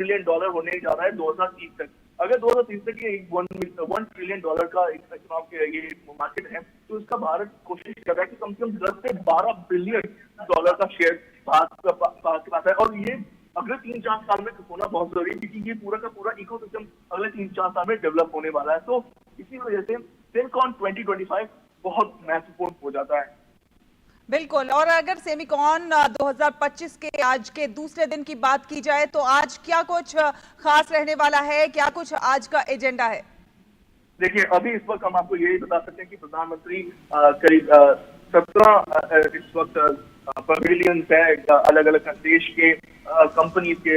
Trillion dollar होने जा रहा है 2030 तक। अगर 2030 तक ये $1 ट्रिलियन का ये मार्केट है, तो इसका भारत कोशिश कर रहा है कि कम से कम 10 से 12 बिलियन डॉलर का शेयर भारत के पास है। और ये अगले 3-4 साल में होना बहुत जरूरी है, क्योंकि ये पूरा का पूरा इकोसिस्टम अगले 3-4 साल में डेवलप होने वाला है। तो इसी वजह से सेमिकॉन 2025 बहुत महत्वपूर्ण हो जाता है। बिल्कुल। और अगर सेमिकॉन 2025 के आज के दूसरे दिन की बात की जाए, तो आज क्या कुछ खास रहने वाला है, क्या कुछ आज का एजेंडा है? देखिए, अभी इस वक्त हम आपको यही बता सकते हैं कि प्रधानमंत्री करीब 17 इस वक्त पवेलियंस है अलग अलग देश के कंपनी के,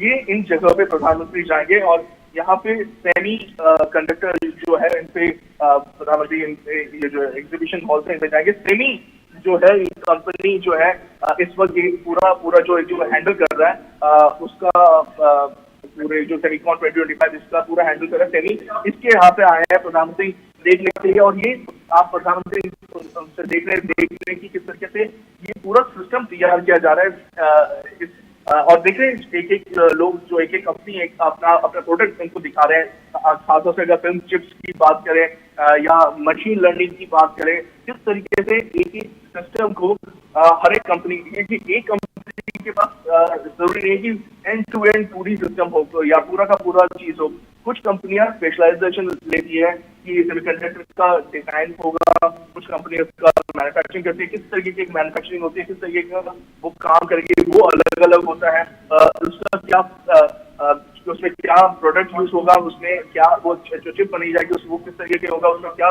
ये इन जगहों पे प्रधानमंत्री जाएंगे और यहाँ पे सेमी कंडक्टर जो है इन पे प्रधानमंत्री ये जो एग्जीबिशन हॉल से इन पे जाएंगे। सेमी जो है कंपनी जो है इस वक्त ये पूरा जो हैंडल कर रहा है उसका पूरे जो सेमिकॉन 2025 इसका पूरा हैंडल कर रहा है सेमी, इसके यहाँ पे आए हैं प्रधानमंत्री देखने के लिए। और ये आप प्रधानमंत्री से देख रहे हैं कि किस तरीके से ये पूरा सिस्टम तैयार किया जा रहा है। और देख रहे हैं एक लोग जो एक कंपनी अपना प्रोडक्ट उनको दिखा रहे हैं। खासतौर से अगर फिल्म चिप्स की बात करें या मशीन लर्निंग की बात करें, किस तरीके से एक सिस्टम को हर एक कंपनी के पास जरूरी नहीं कि एंड टू एंड पूरी सिस्टम हो या पूरा का पूरा चीज हो। कुछ कंपनियां स्पेशलाइजेशन लेती है कि सेमीकंडक्टर का डिजाइन होगा, कुछ कंपनियां उसका मैन्युफैक्चरिंग करती है, किस तरीके की मैन्युफैक्चरिंग होती है, किस तरीके का वो काम करेगी, वो अलग अलग होता है। उसका क्या उसमें क्या प्रोडक्ट यूज होगा, उसमें क्या वो जो चिप बनी जाएगी वो किस तरीके के होगा, उसमें क्या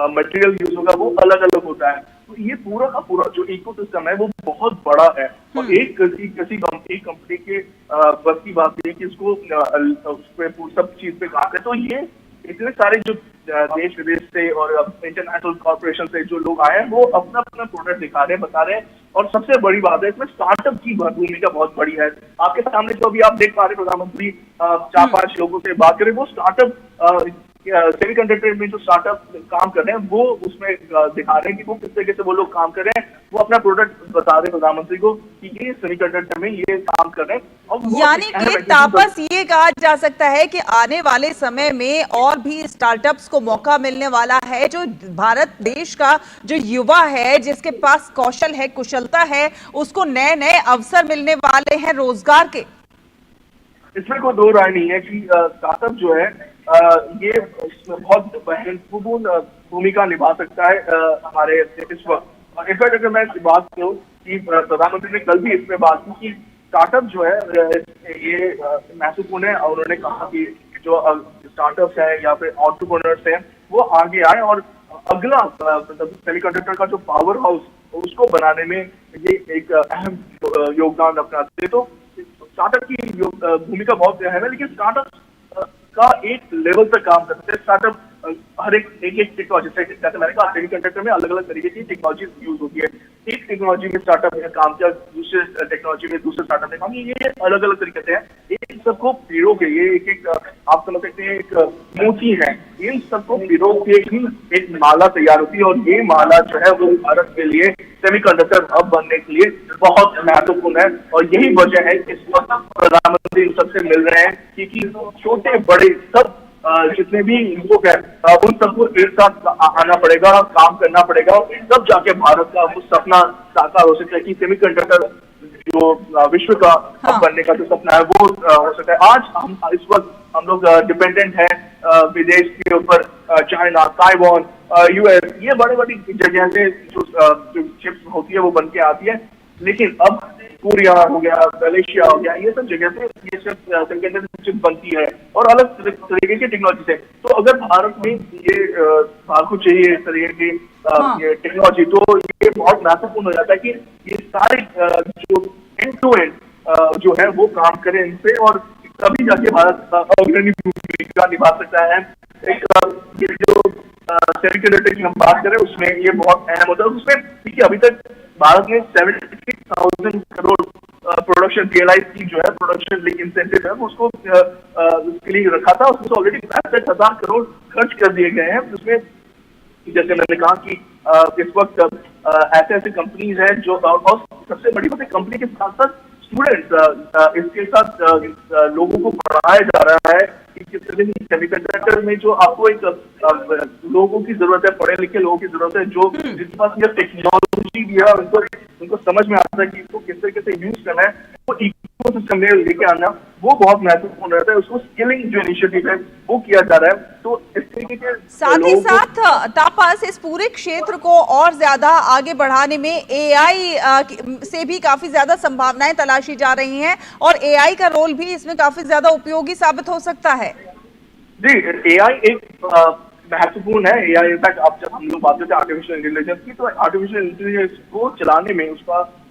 मटेरियल यूज होगा, वो अलग अलग होता है। तो ये पूरा का पूरा जो इकोसिस्टम है वो बहुत बड़ा है। और एक किसी कंपनी के बस की बात नहीं कि इसको सब चीज पे काम करे। तो ये इतने सारे जो देश विदेश से और इंटरनेशनल कॉर्पोरेशन से जो लोग आए हैं वो अपना अपना प्रोडक्ट दिखा रहे हैं, बता रहे हैं। और सबसे बड़ी बात है इसमें स्टार्टअप की भूमिका बहुत बड़ी है। आपके सामने जो अभी आप देख पा रहे प्रधानमंत्री 4-5 लोगों से बात करें, वो स्टार्टअप सेमीकंडक्टर में जो स्टार्टअप काम कर रहे हैं वो उसमें दिखा रहे हैं कि वो किस तरीके से वो लोग काम कर रहे हैं। वो अपना प्रोडक्ट बता रहे प्रधानमंत्री को कि ये सेमीकंडक्टर में ये काम कर रहे हैं। और यानी कि तापस ये कहा जा सकता है कि आने वाले समय में और भी स्टार्टअप्स को मौका मिलने वाला है। जो भारत देश का जो युवा है, जिसके पास कौशल है, कुशलता है, उसको नए नए अवसर मिलने वाले हैं रोजगार के। इसमें कोई दो राय नहीं है कि स्टार्टअप जो है ये बहुत महत्वपूर्ण भूमिका निभा सकता है हमारे इस वक्त। इनफैक्ट अगर मैं बात करूँ कि प्रधानमंत्री ने कल भी इसमें बात की कि स्टार्टअप जो है ये महत्वपूर्ण है। और उन्होंने कहा कि जो स्टार्टअप्स है या फिर एंटरप्रेन्योर्स हैं वो आगे आए और अगला सेमीकंडक्टर का जो पावर हाउस उसको बनाने में ये एक अहम योगदान अपनाते। तो स्टार्टअप की भूमिका बहुत है ना, लेकिन स्टार्टअप का एक लेवल तक काम करते हैं। स्टार्टअप हर एक टेक्नोलॉजी, जैसे मैंने कहा सेमीकंडक्टर में अलग अलग तरीके की टेक्नोलॉजी यूज होती है। एक टेक्नोलॉजी में स्टार्टअप ने काम किया, दूसरे टेक्नोलॉजी में दूसरे स्टार्टअप ने काम किया, ये अलग अलग तरीके से है। इन सबको पिरो के ये एक आप समझ सकते हैं एक मोती है, इन सबको पिरो के ही एक माला तैयार होती है। और ये माला जो है वो भारत के लिए सेमीकंडक्टर हब बनने के लिए बहुत महत्वपूर्ण है। और यही वजह है कि इस वक्त प्रधानमंत्री सबसे मिल रहे हैं, क्योंकि छोटे बड़े सब जितने भी लोग हैं उन सबको एक साथ आना पड़ेगा, काम करना पड़ेगा, तब जाके भारत का वो सपना साकार हो सकता है कि सेमीकंडक्टर जो विश्व का हब बनने का जो सपना है वो हो सकता है। आज हम इस वक्त हम लोग डिपेंडेंट हैं विदेश के ऊपर, चाइना, ताइवान, यूएस, ये बड़ी बड़ी जगह से जो चिप्स होती है वो बन के आती है। लेकिन अब कोरिया हो गया, मलेशिया हो गया, ये सब जगह से ये सेमीकंडक्टर चिप बनती है और अलग तरीके की टेक्नोलॉजी से। तो अगर भारत में ये भारत को चाहिए इस तरीके की ये टेक्नोलॉजी, तो ये बहुत महत्वपूर्ण हो जाता है कि ये सारे जो एंड टू एंड जो है वो काम करें इन पे, और तभी जाके भारत अग्रणी भूमिका निभा सकता है। एक ये जो सेमीकंडक्टर की हम बात करें उसमें ये बहुत अहम होता है। उसमें देखिए अभी तक भारत ने 70,000 करोड़ प्रोडक्शन रियलाइज की जो है प्रोडक्शन लिंक इंसेंटिव है उसको उसके लिए रखा था। उसमें ऑलरेडी 65,000 करोड़ खर्च कर दिए गए हैं। उसमें जैसे मैंने कहा कि इस वक्त ऐसे कंपनीज हैं जो, और सबसे बड़ी बात है कंपनी के साथ साथ स्टूडेंट्स इसके साथ लोगों को पढ़ाया जा रहा है कि किस तरह की सेमीकंडक्टर में जो आपको एक लोगों की जरूरत है, पढ़े लिखे लोगों की जरूरत है, जो जिसके पास ये टेक्नोलॉजी भी है, उनको समझ में आता है कि इसको किस तरीके से यूज करना है, वो इकोसिस्टम में लेके आना वो बहुत महत्वपूर्ण रहता है। उसको स्किलिंग जो इनिशिएटिव है वो किया जा रहा है। तो इस तरीके के साथ ही साथ तापस इस पूरे क्षेत्र को और ज्यादा आगे बढ़ाने में एआई से भी काफी ज्यादा संभावनाएं तलाशी जा रही हैं और एआई का रोल भी इसमें काफी ज्यादा उपयोगी साबित हो सकता है। जी, एआई एक महत्वपूर्ण है। एआई इनफैक्ट आप जब हम लोग बात करते हैं आर्टिफिशियल इंटेलिजेंस की, तो आर्टिफिशियल इंटेलिजेंस को चलाने में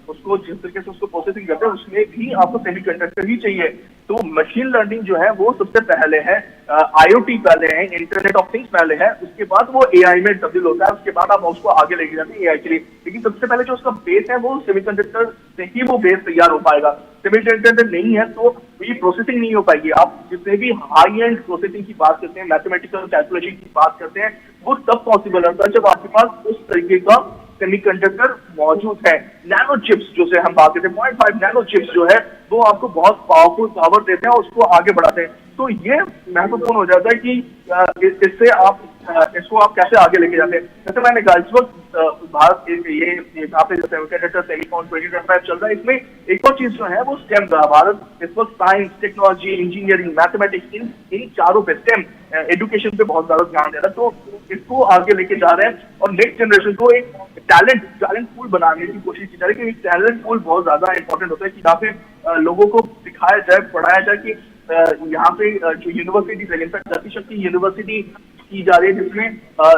उसको जिस तरीके से उसको प्रोसेसिंग करते हैं उसमें भी आपको सेमीकंडक्टर ही चाहिए। तो मशीन लर्निंग जो है वो सबसे पहले है, आईओटी पहले है, इंटरनेट ऑफ थिंग्स पहले है, उसके बाद वो एआई में तब्दील होता है, उसके बाद आप उसको आगे लेके जाते हैं एआई के लिए। लेकिन सबसे पहले जो उसका बेस है वो सेमीकंडक्टर से ही वो बेस तैयार हो पाएगा। सेमीकंडक्टर नहीं है तो ये प्रोसेसिंग नहीं हो पाएगी। आप जितने भी हाई एंड प्रोसेसिंग की बात करते हैं, मैथमेटिकल कैलकुलेशन की बात करते हैं, वो तब पॉसिबल होता है जब आपके पास उस तरीके का सेमीकंडक्टर मौजूद है। नैनो चिप्स जो से हम बात करते हैं, 0.5 नैनो चिप्स जो है वो आपको बहुत पावरफुल पावर देते हैं और उसको आगे बढ़ाते हैं। तो ये महत्वपूर्ण हो जाता है कि इससे आप इसको आप कैसे आगे लेके जाते हैं। जैसे मैंने कहा इस वक्त भारत ये सेमीकंडक्टर सेमीकॉन 2025 चल रहा है, इसमें एक और चीज जो है वो स्टेम का। भारत इस वक्त साइंस, टेक्नोलॉजी, इंजीनियरिंग, मैथमेटिक्स इन चारों पे स्टेम एजुकेशन पे बहुत ज्यादा ध्यान दे रहा है। तो इसको आगे लेके जा रहे हैं और नेक्स्ट जनरेशन को एक टैलेंट पूल बनाने की कोशिश की जा रही है कि टैलेंट पूल बहुत ज्यादा इंपॉर्टेंट होता है कि यहाँ पे लोगों को सिखाया जाए, पढ़ाया जाए कि यहाँ पे जो यूनिवर्सिटी है, इनफैक्ट गतिशक्ति यूनिवर्सिटी की जा रही है जिसमें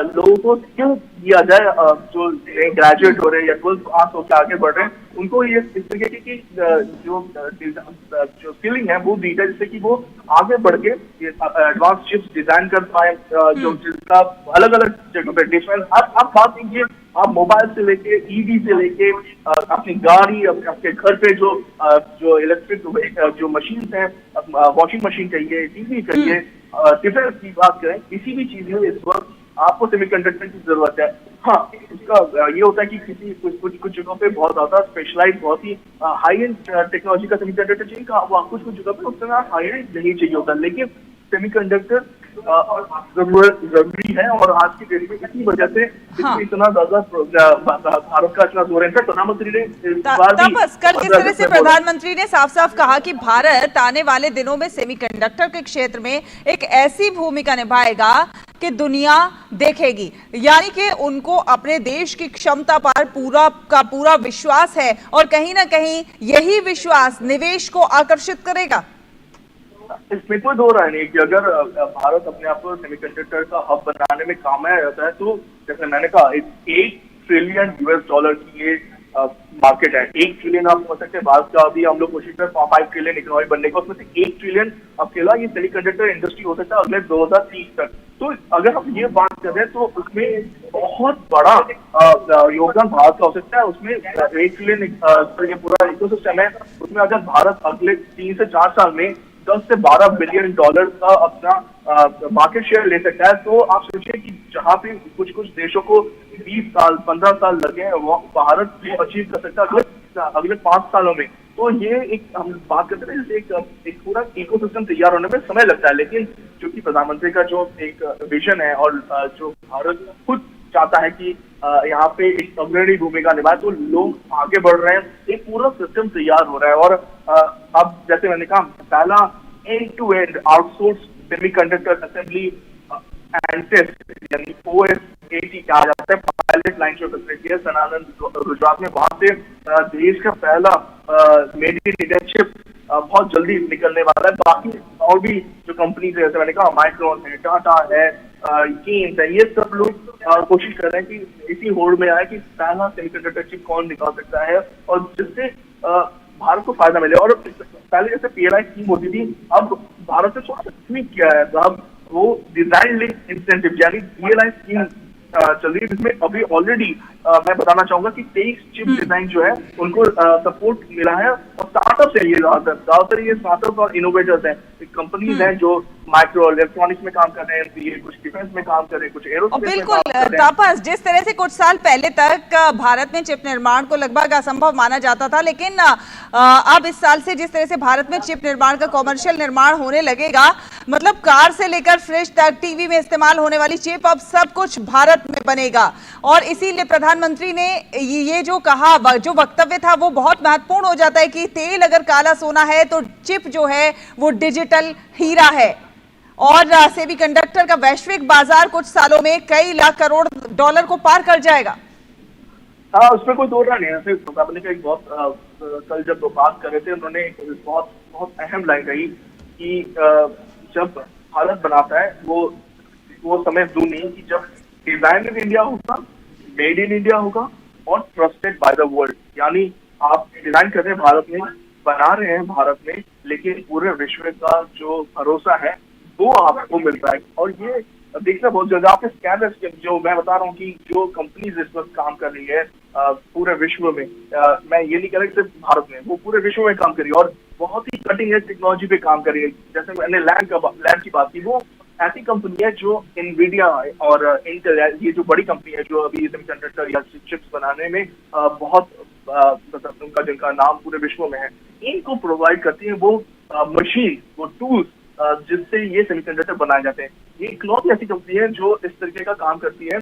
लोगों को स्किल दिया जाए, जो ग्रेजुएट हो रहे हैं या 12th पास होकर आगे बढ़ रहे हैं उनको ये इस तरीके की जो स्किलिंग है वो दी जाए जिससे कि वो आगे बढ़ के एडवांस चिप्स डिजाइन कर पाए, जो जिसका अलग अलग जगह पे डिफरेंस। आप बात कीजिए, आप मोबाइल से लेके ईवी से लेके अपनी गाड़ी, आपके घर पे जो इलेक्ट्रिक जो मशीन है, वॉशिंग मशीन कहिए, टीवी कहिए, डिफरेंस की बात करें, किसी भी चीज में इस वक्त आपको सेमीकंडक्टर की जरूरत है। हाँ, इसका ये होता है कि कुछ जगहों पे बहुत ज्यादा स्पेशलाइज, बहुत ही हाई एंड टेक्नोलॉजी का सेमीकंडक्टर चाहिए, कुछ जगह पे उतना हाई एंड नहीं चाहिए होता, लेकिन सेमीकंडक्टर जरूरी है। और आज की डेट में इसी वजह से इतना ज्यादा भारत का इतना जोर है। प्रधानमंत्री ने कल किस तरह से प्रधानमंत्री ने साफ साफ कहा कि भारत आने वाले दिनों में सेमीकंडक्टर के क्षेत्र में एक ऐसी भूमिका निभाएगा कि दुनिया देखेगी, यानी कि उनको अपने देश की क्षमता पर पूरा विश्वास है और कहीं ना कहीं यही विश्वास निवेश को आकर्षित करेगा। इसमें कोई दो राय नहीं कि अगर भारत अपने आप को सेमीकंडक्टर का हब बनाने में कामयाब रहता है तो जैसे मैंने कहा $1 ट्रिलियन की ये मार्केट है। 1 ट्रिलियन आप समझ सकते हैं, भारत का अभी हम लोग कोशिश कर 5 ट्रिलियन इकोनॉमी बनने का, उसमें से 1 ट्रिलियन अकेला ये सेमीकंडक्टर इंडस्ट्री हो सकता है अगले 2030 तक। तो अगर हम ये बात कर रहे हैं तो उसमें बहुत बड़ा योगदान भारत का हो सकता है। उसमें 1 ट्रिलियन ये पूरा इकोसिस्टम है, उसमें अगर भारत अगले 3 से 4 साल में 10 से 12 बिलियन डॉलर का अपना मार्केट शेयर ले सकता है, तो आप सोचिए कि जहाँ पे कुछ देशों को 20 साल 15 साल लगे, वो भारत अचीव कर सकता है अगले 5 सालों में। तो ये एक हम बात करते हैं एक पूरा इकोसिस्टम तैयार होने में समय लगता है, लेकिन क्योंकि प्रधानमंत्री का जो एक विजन है और जो भारत खुद चाहता है कि यहाँ पे एक अग्रणी भूमिका निभाए, तो लोग आगे बढ़ रहे हैं, एक पूरा सिस्टम तैयार हो रहा है। और अब जैसे मैंने कहा, पहला end to end outsource semiconductor assembly and test यानी OSAT कहा जाता है, पायलट लाइन जो फैसिलिटी है सनातन गुजरात में, वहां से देश का पहला मेड इन इंडिया चिप बहुत जल्दी निकलने वाला है। बाकी और भी जो कंपनीज है, जैसे मैंने कहा माइक्रोन है, टाटा है, केन्स है, ये सब लोग कोशिश कर रहे हैं कि इसी होड़ में आए कि पहला सेमीकंडक्टर चिप कौन निकाल सकता है और जिससे भारत को फायदा मिले। और पहले जैसे PLI स्कीम होती थी, अब भारत ने थोड़ा सा ट्वीक किया है, अब वो डिजाइन लिंक इंसेंटिव यानी PLI स्कीम चल रही है, जिसमें अभी ऑलरेडी मैं बताना चाहूंगा कि 23 चिप डिजाइन जो है उनको सपोर्ट मिला है। और स्टार्टअप है, ये ज्यादातर ये स्टार्टअप और इनोवेटर्स हैं, कंपनीज हैं जो माइक्रो इलेक्ट्रॉनिक्स में काम कर रहे हैं, ये कुछ डिफेंस में काम कर रहे हैं, कुछ एरोस्पेस में बिल्कुल काम कर रहे हैं। तापस, जिस तरह से कुछ साल पहले तक भारत में चिप निर्माण को लगभग असंभव माना जाता था, लेकिन अब इस साल से जिस तरह से भारत में चिप निर्माण का कॉमर्शियल निर्माण होने लगेगा, मतलब कार से लेकर फ्रिज तक, टीवी में इस्तेमाल होने वाली चिप, अब सब कुछ भारत में बनेगा। और इसीलिए प्रधानमंत्री ने ये जो कहा, जो वक्तव्य था वो बहुत महत्वपूर्ण हो जाता है कि तेल अगर काला सोना है तो चिप जो है वो डिजिटल हीरा है। और सेमीकंडक्टर का वैश्विक बाजार कुछ सालों में कई लाख करोड़ डॉलर को पार कर जाएगा। हाँ, उसमें कोई दो राय नहीं है। आपने का एक बहुत कल जब वो बात कर रहे थे, उन्होंने एक बहुत अहम लाइन कही कि जब भारत बनाता है वो समय दूर नहीं कि जब डिजाइन इन इंडिया होगा, मेड इन इंडिया होगा और ट्रस्टेड बाय द वर्ल्ड। यानी आप डिजाइन कर रहे हैं भारत में, बना रहे हैं भारत में, लेकिन पूरे विश्व का जो भरोसा है वो आपको मिल रहा है। और ये देखना बहुत ज्यादा, आपके स्कैनर्स जो मैं बता रहा हूँ कि जो कंपनीज इस वक्त काम कर रही है पूरे विश्व में, मैं ये नहीं कह रहा सिर्फ भारत में, वो पूरे विश्व में काम कर रही है और बहुत ही कटिंग एज टेक्नोलॉजी पे काम कर रही है। जैसे मैंने लैब की बात की, वो ऐसी कंपनी है जो इनवीडिया और इंटेल, ये जो बड़ी कंपनी है जो अभी सेमीकंडक्टर या चिप्स बनाने में बहुत मतलब जिनका नाम पूरे विश्व में है, इनको प्रोवाइड करती है वो मशीन, वो टूल्स जिससे ये सेमीकंडक्टर बनाए जाते हैं। ये इकलौती ऐसी कंपनी है जो इस तरीके का काम करती है।